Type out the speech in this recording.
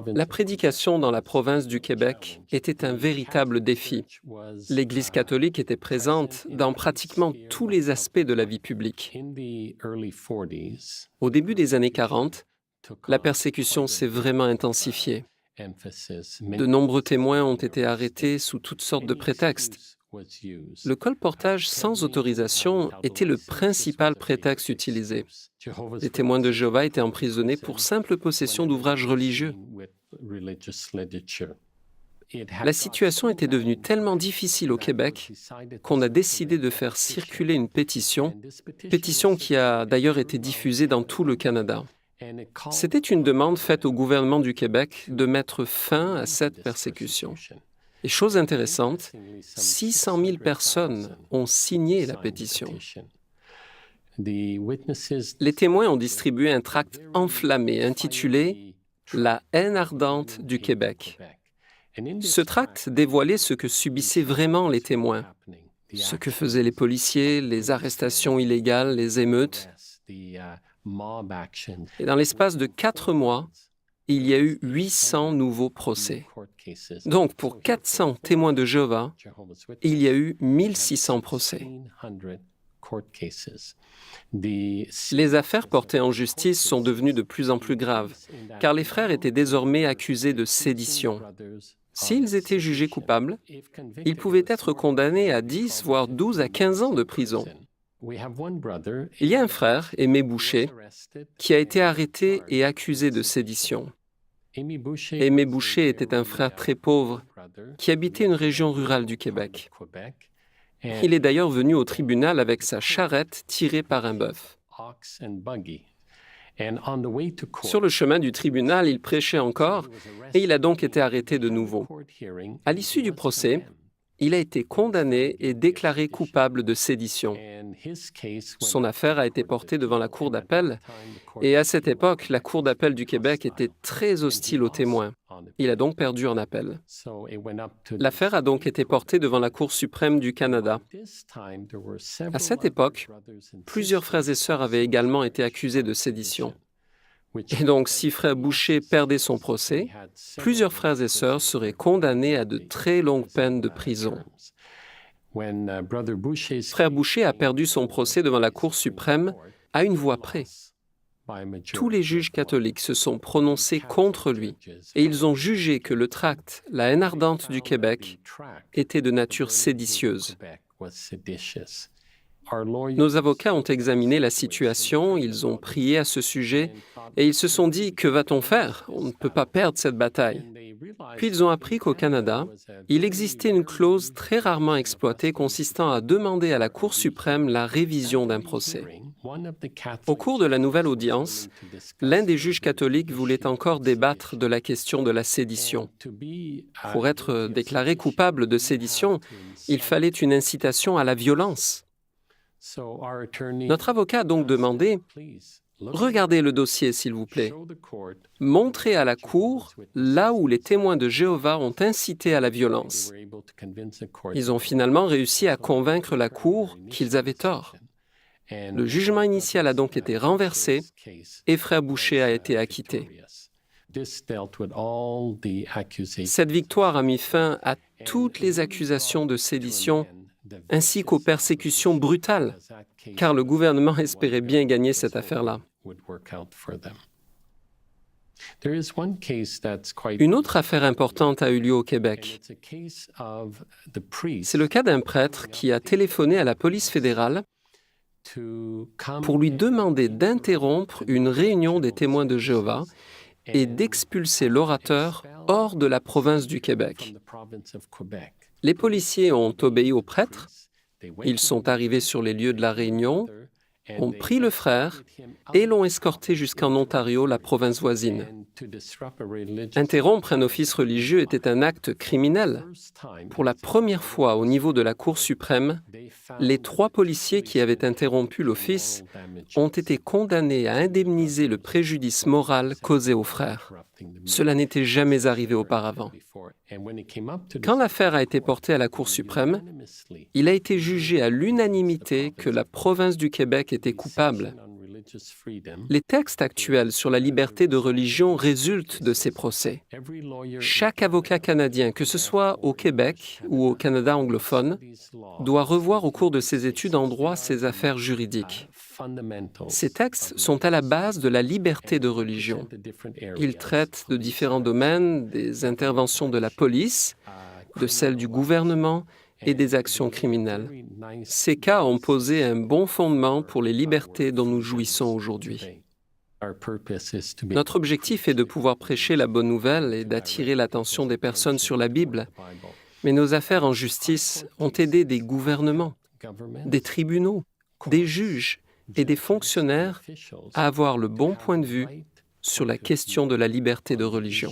La prédication dans la province du Québec était un véritable défi. L'Église catholique était présente dans pratiquement tous les aspects de la vie publique. Au début des années 40, la persécution s'est vraiment intensifiée. De nombreux témoins ont été arrêtés sous toutes sortes de prétextes. Le colportage sans autorisation était le principal prétexte utilisé. Les témoins de Jéhovah étaient emprisonnés pour simple possession d'ouvrages religieux. La situation était devenue tellement difficile au Québec qu'on a décidé de faire circuler une pétition qui a d'ailleurs été diffusée dans tout le Canada. C'était une demande faite au gouvernement du Québec de mettre fin à cette persécution. Et chose intéressante, 600 000 personnes ont signé la pétition. Les témoins ont distribué un tract enflammé intitulé « La haine ardente du Québec ». Ce tract dévoilait ce que subissaient vraiment les témoins, ce que faisaient les policiers, les arrestations illégales, les émeutes. Et dans l'espace de 4 mois, il y a eu 800 nouveaux procès. Donc, pour 400 témoins de Jéhovah, il y a eu 1600 procès. Les affaires portées en justice sont devenues de plus en plus graves, car les frères étaient désormais accusés de sédition. S'ils étaient jugés coupables, ils pouvaient être condamnés à 10, voire 12 à 15 ans de prison. Il y a un frère, Aimé Boucher, qui a été arrêté et accusé de sédition. Aimé Boucher était un frère très pauvre qui habitait une région rurale du Québec. Il est d'ailleurs venu au tribunal avec sa charrette tirée par un bœuf. Sur le chemin du tribunal, il prêchait encore et il a donc été arrêté de nouveau. À l'issue du procès, il a été condamné et déclaré coupable de sédition. Son affaire a été portée devant la Cour d'appel et à cette époque, la Cour d'appel du Québec était très hostile aux témoins. Il a donc perdu en appel. L'affaire a donc été portée devant la Cour suprême du Canada. À cette époque, plusieurs frères et sœurs avaient également été accusés de sédition. Et donc, si frère Boucher perdait son procès, plusieurs frères et sœurs seraient condamnés à de très longues peines de prison. Frère Boucher a perdu son procès devant la Cour suprême à une voix près. Tous les juges catholiques se sont prononcés contre lui et ils ont jugé que le tract « La haine ardente du Québec » était de nature séditieuse. Nos avocats ont examiné la situation, ils ont prié à ce sujet et ils se sont dit « Que va-t-on faire? On ne peut pas perdre cette bataille. » Puis ils ont appris qu'au Canada, il existait une clause très rarement exploitée consistant à demander à la Cour suprême la révision d'un procès. Au cours de la nouvelle audience, l'un des juges catholiques voulait encore débattre de la question de la sédition. Pour être déclaré coupable de sédition, il fallait une incitation à la violence. Notre avocat a donc demandé « Regardez le dossier, s'il vous plaît. Montrez à la Cour là où les témoins de Jéhovah ont incité à la violence. » Ils ont finalement réussi à convaincre la Cour qu'ils avaient tort. Le jugement initial a donc été renversé et frère Boucher a été acquitté. Cette victoire a mis fin à toutes les accusations de sédition ainsi qu'aux persécutions brutales, car le gouvernement espérait bien gagner cette affaire-là. Une autre affaire importante a eu lieu au Québec. C'est le cas d'un prêtre qui a téléphoné à la police fédérale pour lui demander d'interrompre une réunion des témoins de Jéhovah et d'expulser l'orateur hors de la province du Québec. Les policiers ont obéi au prêtre, ils sont arrivés sur les lieux de la réunion, ont pris le frère et l'ont escorté jusqu'en Ontario, la province voisine. Interrompre un office religieux était un acte criminel. Pour la première fois au niveau de la Cour suprême, les 3 policiers qui avaient interrompu l'office ont été condamnés à indemniser le préjudice moral causé aux frères. Cela n'était jamais arrivé auparavant. Quand l'affaire a été portée à la Cour suprême, il a été jugé à l'unanimité que la province du Québec était coupable. Les textes actuels sur la liberté de religion résultent de ces procès. Chaque avocat canadien, que ce soit au Québec ou au Canada anglophone, doit revoir au cours de ses études en droit ses affaires juridiques. Ces textes sont à la base de la liberté de religion. Ils traitent de différents domaines, des interventions de la police, de celles du gouvernement et des actions criminelles. Ces cas ont posé un bon fondement pour les libertés dont nous jouissons aujourd'hui. Notre objectif est de pouvoir prêcher la bonne nouvelle et d'attirer l'attention des personnes sur la Bible. Mais nos affaires en justice ont aidé des gouvernements, des tribunaux, des juges et des fonctionnaires à avoir le bon point de vue sur la question de la liberté de religion.